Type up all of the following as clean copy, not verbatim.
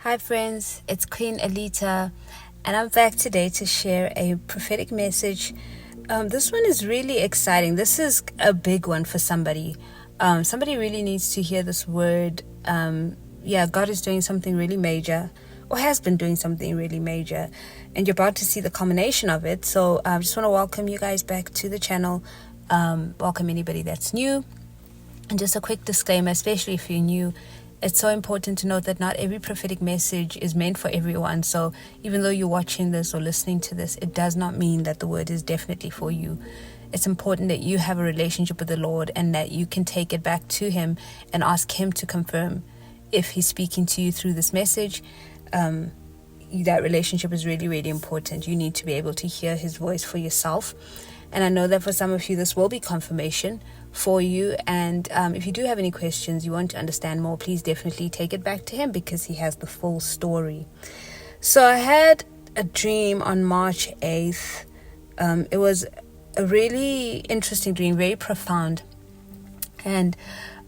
Hi friends, it's Queen Alita, and I'm back today to share a prophetic message. This one is really exciting. This is a big one for somebody. Somebody really needs to hear this word. God is doing something really major, or has been doing something really major, and you're about to see the culmination of it. So I just want to welcome you guys back to the channel. Welcome anybody that's new. And just a quick disclaimer, especially if you're new, it's so important to note that not every prophetic message is meant for everyone. So even though you're watching this or listening to this, it does not mean that the word is definitely for you. It's important that you have a relationship with the Lord and that you can take it back to Him and ask Him to confirm if He's speaking to you through this message. That relationship is really, really important. You need to be able to hear His voice for yourself. And I know that for some of you, this will be confirmation for you. And if you do have any questions, you want to understand more, please definitely take it back to Him because He has the full story. So I had a dream on March 8th. It was a really interesting dream, very profound. And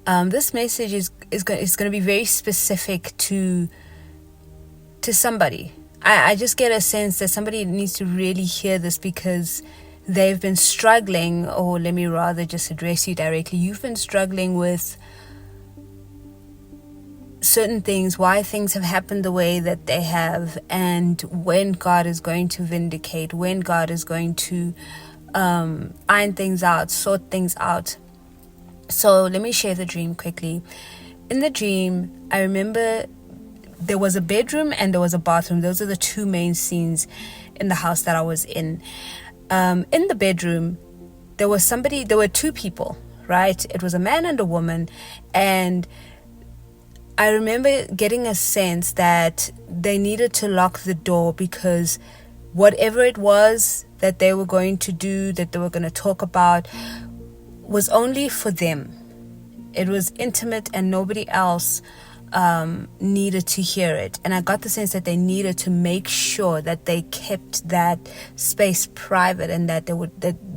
this message is going to be very specific to somebody. I just get a sense that somebody needs to really hear this because they've been struggling, or let me rather just address you directly. You've been struggling with certain things, why things have happened the way that they have, and when God is going to vindicate, when God is going to iron things out, sort things out. So let me share the dream quickly. In the dream, I remember there was a bedroom and there was a bathroom. Those are the two main scenes in the house that I was in. In the bedroom, there were two people, right? It was a man and a woman. And I remember getting a sense that they needed to lock the door because whatever it was that they were going to do, that they were going to talk about, was only for them. It was intimate and nobody else needed to hear it. And I got the sense that they needed to make sure that they kept that space private and that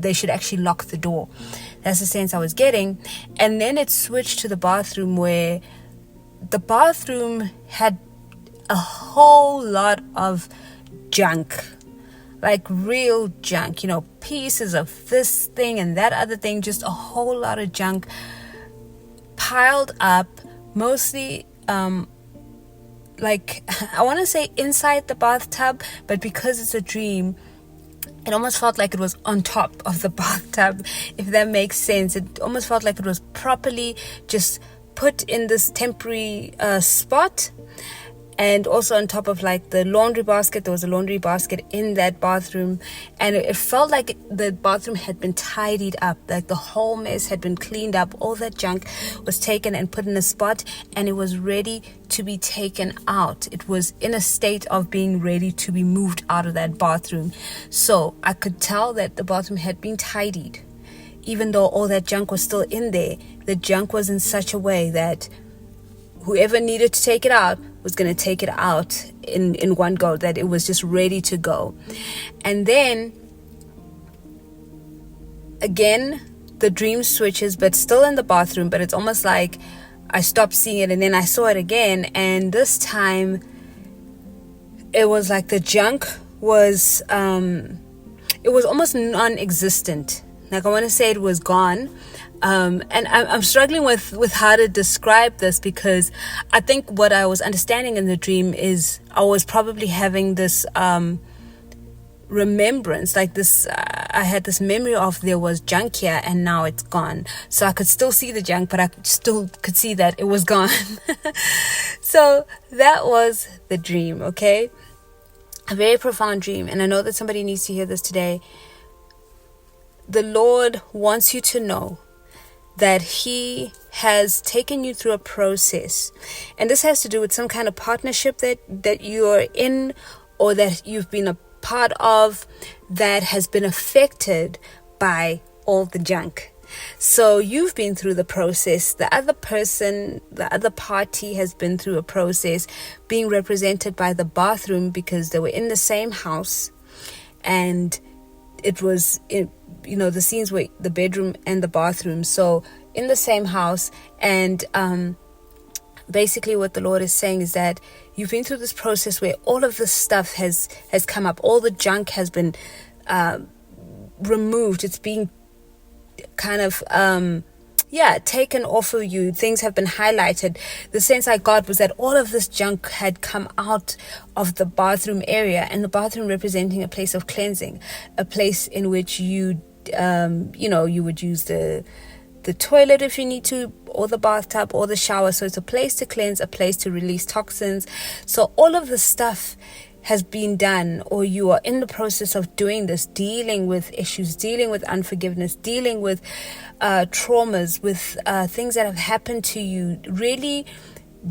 they should actually lock the door. That's the sense I was getting. And then it switched to the bathroom, where the bathroom had a whole lot of junk, like real junk, pieces of this thing and that other thing, just a whole lot of junk piled up, mostly like I want to say inside the bathtub, but because it's a dream, it almost felt like it was on top of the bathtub, if that makes sense. It almost felt like it was properly just put in this temporary spot. And also on top of like the laundry basket, there was a laundry basket in that bathroom. And it felt like the bathroom had been tidied up, like the whole mess had been cleaned up. All that junk was taken and put in a spot, and it was ready to be taken out. It was in a state of being ready to be moved out of that bathroom. So I could tell that the bathroom had been tidied. Even though all that junk was still in there, the junk was in such a way that whoever needed to take it out was going to take it out in one go, that it was just ready to go. And then again, the dream switches, but still in the bathroom, but it's almost like I stopped seeing it and then I saw it again. And this time it was like the junk was it was almost non-existent. Like I want to say it was gone. And I'm struggling with how to describe this, because I think what I was understanding in the dream is I was probably having this remembrance, like this, I had this memory of there was junk here and now it's gone. So I could still see the junk, but I still could see that it was gone. So that was the dream, okay? A very profound dream. And I know that somebody needs to hear this today. The Lord wants you to know that He has taken you through a process, and this has to do with some kind of partnership that you are in, or that you've been a part of, that has been affected by all the junk. So you've been through the process. The other person, the other party has been through a process, being represented by the bathroom, because they were in the same house, and it was the scenes were the bedroom and the bathroom, so in the same house. And basically what the Lord is saying is that you've been through this process where all of this stuff has come up. All the junk has been removed. It's being kind of taken off of you. Things have been highlighted. The sense I got was that all of this junk had come out of the bathroom area, and the bathroom representing a place of cleansing, a place in which you would use the toilet if you need to, or the bathtub, or the shower. So it's a place to cleanse, a place to release toxins. So all of the stuff has been done, or you are in the process of doing this, dealing with issues, dealing with unforgiveness, dealing with traumas, with things that have happened to you, really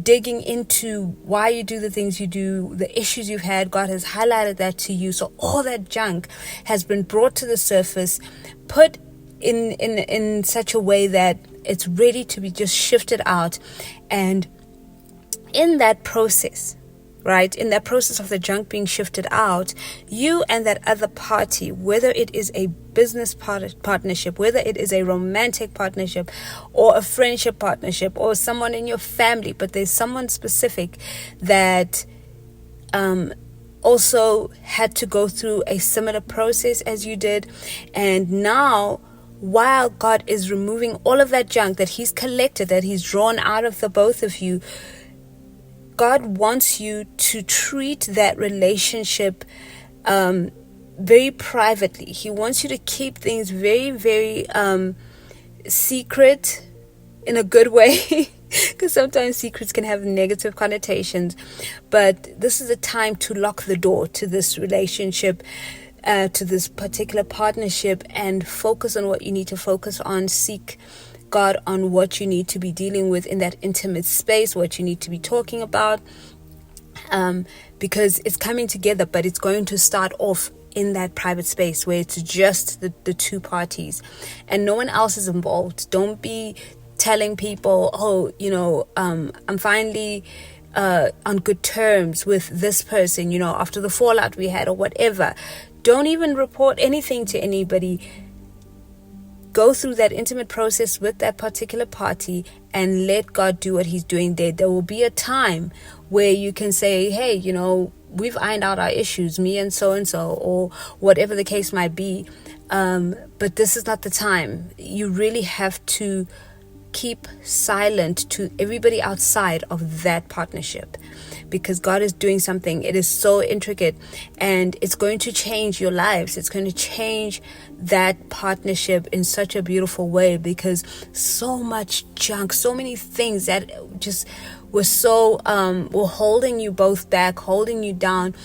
digging into why you do the things you do, the issues you've had. God has highlighted that to you. So all that junk has been brought to the surface, put in such a way that it's ready to be just shifted out. And in that process, right, in that process of the junk being shifted out, you and that other party, whether it is a business partnership, whether it is a romantic partnership or a friendship partnership, or someone in your family, but there's someone specific that also had to go through a similar process as you did. And now, while God is removing all of that junk that he's collected, that he's drawn out of the both of you, God wants you to treat that relationship very privately. He wants you to keep things very, very secret, in a good way, because sometimes secrets can have negative connotations. But this is a time to lock the door to this relationship, to this particular partnership, and focus on what you need to focus on. Seek God on what you need to be dealing with in that intimate space, what you need to be talking about, because it's coming together, but it's going to start off in that private space where it's just the two parties and no one else is involved. Don't be telling people, I'm finally on good terms with this person, after the fallout we had or whatever. Don't even report anything to anybody. Go through that intimate process with that particular party and let God do what he's doing there. There will be a time where you can say, hey, we've ironed out our issues, me and so, or whatever the case might be. But this is not the time. You really have to keep silent to everybody outside of that partnership, because God is doing something. It is so intricate, and it's going to change your lives. It's going to change that partnership in such a beautiful way, because so much junk, so many things that just were so were holding you both back, holding you down,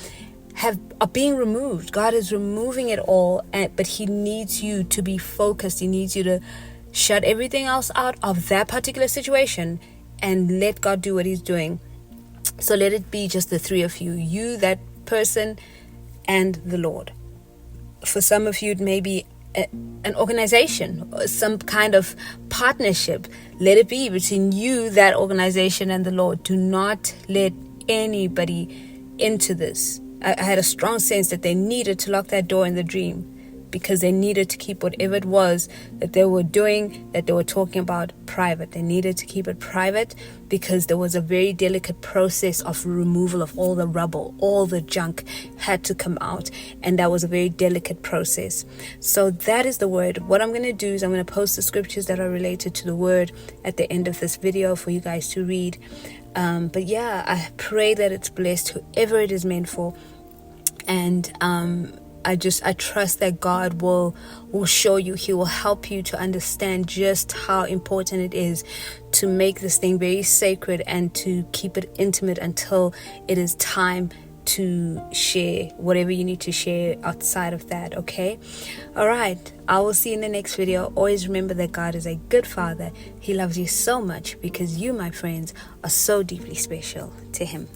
are being removed. God is removing it all, but he needs you to be focused. He needs you to shut everything else out of that particular situation and let God do what he's doing. So let it be just the three of you, that person, and the Lord. For some of you, it may be an organization, or some kind of partnership. Let it be between you, that organization, and the Lord. Do not let anybody into this. I had a strong sense that they needed to lock that door in the dream, because they needed to keep whatever it was that they were doing, that they were talking about, private. They needed to keep it private, because there was a very delicate process of removal of all the rubble. All the junk had to come out, and that was a very delicate process. So that is the word. What I'm going to do is I'm going to post the scriptures that are related to the word at the end of this video for you guys to read. But yeah, I pray that it's blessed whoever it is meant for. And I trust that God will show you. He will help you to understand just how important it is to make this thing very sacred and to keep it intimate until it is time to share whatever you need to share outside of that. Okay? All right. I will see you in the next video. Always remember that God is a good Father. He loves you so much, because you, my friends, are so deeply special to him.